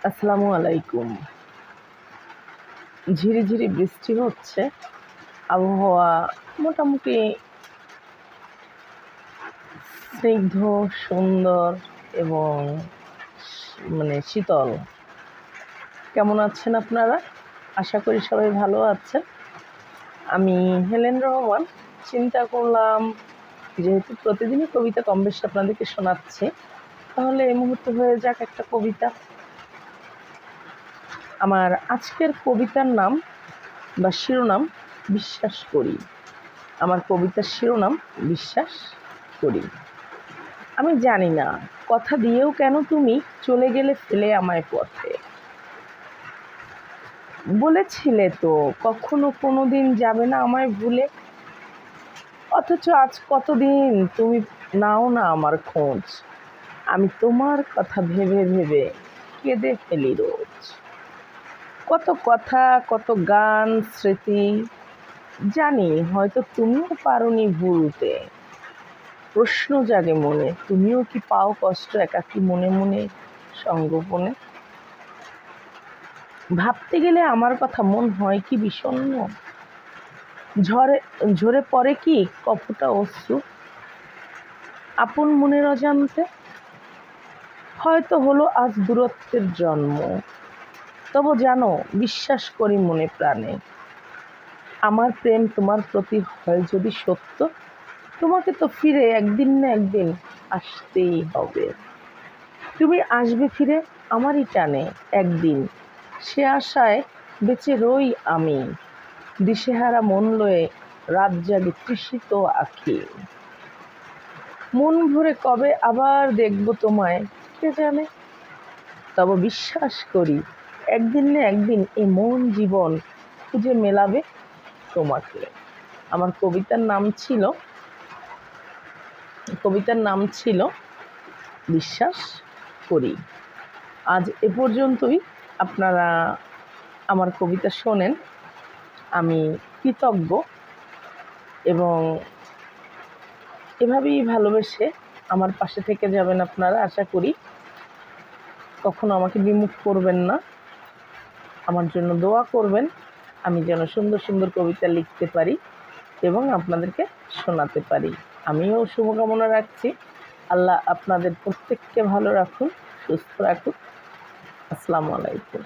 আসসালামু আলাইকুম। ঝিরিঝিরি বৃষ্টি হচ্ছে, আবহাওয়া মোটামুটি স্নিগ্ধ, সুন্দর এবং শীতল। কেমন আছেন আপনারা? আশা করি সবাই ভালো আছেন। আমি হেলেন রহমান চিন্তা করলাম, যেহেতু প্রতিদিনই কবিতা কম বেশি আপনাদেরকে শোনাচ্ছি, তাহলে এই মুহূর্তে হয়ে যাক একটা কবিতা। আমার আজকের কবিতার নাম বা শিরোনাম বিশ্বাস করি। আমার কবিতার শিরোনাম বিশ্বাস করি। আমি জানি না কথা দিয়েও কেন তুমি চলে গেলে ফেলে আমায় পথে। বলেছিলে তো কখনো কোনোদিন যাবে না আমায় ভুলে, অথচ আজ কতদিন তুমি নাও না আমার খোঁজ। আমি তোমার কথা ভেবে ভেবে কেঁদে ফেলি রোজ। কত কথা, কত গান, স্মৃতি, জানি হয়তো তুমিও পারোনি ভুলতে। প্রশ্ন জাগে মনে, তুমিও কি পাও কষ্ট একাকী মনে মনে সঙ্গোপনে? ভাবতে গেলে আমার কথা মন হয় কি বিষণ্ণ, ঝরে পড়ে কি কপটা অশ্রু আপন মনের অজান্তে। হয়তো হলো আজ দূরত্বের জন্ম, তবু জানো বিশ্বাস করি মনে প্রাণে। আমার প্রেম তোমার প্রতি হয় যদি সত্য, তোমাকে তো ফিরে একদিন না একদিন আসতেই হবে। তুমি আসবে ফিরে আমারই টানে একদিন, সে আশায় বেঁচে রই আমি। দিশেহারা মন লয়ে রাত জাগে তৃষিত আঁখি। মন ভরে কবে আবার দেখব তোমায় কে জানে। তবে বিশ্বাস করি একদিন না একদিন এ মন জীবন খুঁজে মেলাবে তোমাকে। আমার কবিতার নাম ছিল বিশ্বাস করি। আজ এ পর্যন্তই। আপনারা আমার কবিতা শোনেন, আমি কৃতজ্ঞ এবং এভাবেই ভালোবেসে আমার পাশে থেকে যাবেন আপনারা। আশা করি কখনো আমাকে বিমুখ করবেন না, আমার জন্য দোয়া করবেন, আমি যেন সুন্দর সুন্দর কবিতা লিখতে পারি এবং আপনাদেরকে শোনাতে পারি। আমিও শুভকামনা রাখছি। আল্লাহ আপনাদের প্রত্যেককে ভালো রাখুন, সুস্থ রাখুন। আসসালামু আলাইকুম।